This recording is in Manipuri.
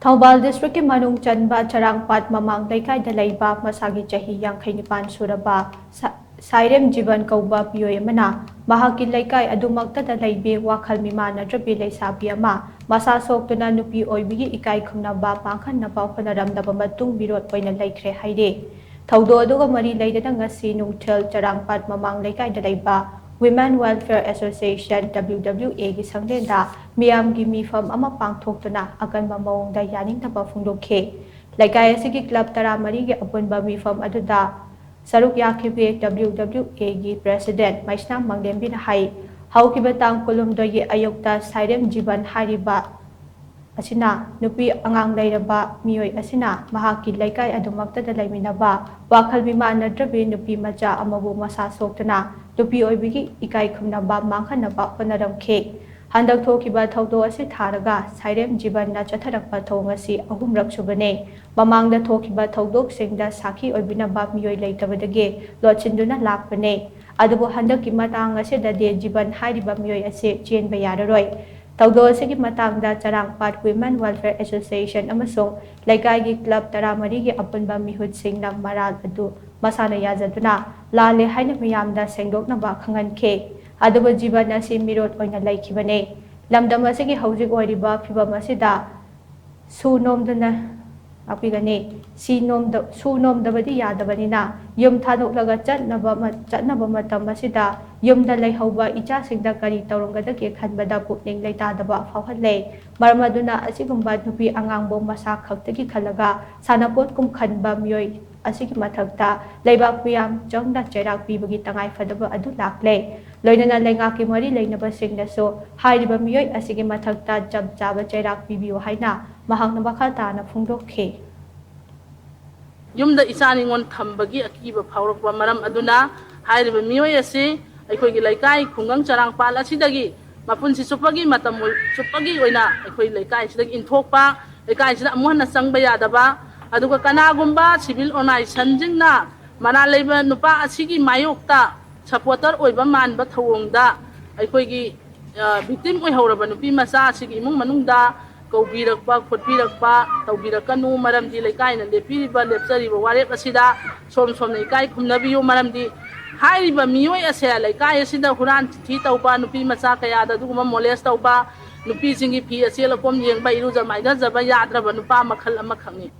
Thoubal District manung chanba Charangpat Mamang Leikaida leiba mashagi chahi shuraba Sairem Jiban kouba Meeoi Amana mahakki Leikai adumaktada leibi Wakhal Mimannadrabi Leisabi masa sokktuna nupi oibigi Ikai Khumnaba Manghannaba Hotnaramlaba Matung mirot oina leikhre hairi Thaudo aduga mari leidana ngasi nungthel Charangpat Mamang Leikaida leiba Women Welfare Association WWA gi sanglenda miyamgi mifam ama pangthoktuna akanba maungda yaningtaba phungdokhe Leikai asigi club taramari gi apunba mifam aduda saruk yakhibe WWA gi president Maisnam Mangdembina hai haukiba tang kolumdo gi ayokta Sairem Jiban hariba asina nupi angang leiraba Meeoi asina mahakki Leikai adumaktada leiminaba Wakhal Mimannadrabi nupi macha amabu masa sokktuna nupi oibigi Ikai Khumnaba Manghannaba Hotnaramlaba handak thokiba thaudo asi tharaga Sairem Jiban na chatharakpa thongasi ahumrak subane mamangda thokiba thaudok singda sakhi oibinaba Meeoi leitabadage lotchinduna lakpane adubu handaki matang asida de Jiban hariba Meeoi ase chenba yararoi Thaudo asigi matangda Charangpat Women Welfare Association amasong Leikai gi club taramari gi apunba mihut singna maral adu masana yazaduna lale haina miyamda sengdoknaba khangankhe adubu Jiban asi mirot oina leikhibane lamdam asigi hauzik oiriba phibam asida sunomdana apigane sunomdabadi yadabanina yum thadoklaga chatnaba matam asida yumda leihauba ichasingda kari tawronggadage khanbada pukning leitadaba fawhalle marmaduna asigumba nupi angangbo masa khaktagi khalaga sanapot kum khanba Meeoi asigi mathakta leibak piyam changda chairak pibagi tangai fadaba adu lakle loinana lengaki mari leinaba singnaso hairiba Meeoi asigi mathakta jab jaba chairak pibiyo haina mahakna bakhatana phungdokhe yumda isaningon thambagi akiba phawrakpa maram aduna hairiba Meeoi ase aikoigi Leikai khungang Charangpat asidagi mapunsi supagi matam supagi oina aikoi Leikai sidagi inthokpa Leikai sida amuhana sangba yadaba aduga kanagumba civil organization jingna mana leiba nupa asigi mayokta supporter oiba manba thawongda aikoigi victim oi hauraba nupi masa asigi imung manungda koubirakpa khotbirakpa tawbirakanu maramdi Leikai na lepiriba lepchariba warep asida somna Ikai khumnabiyo maramdi hairiba Meeoi ase Leikai asida huran thi tawba nupi macha kayada duguma molest tawba nupi singi phi asela kom yengba iruja maida jaba yadraba nupa makhal ama khangni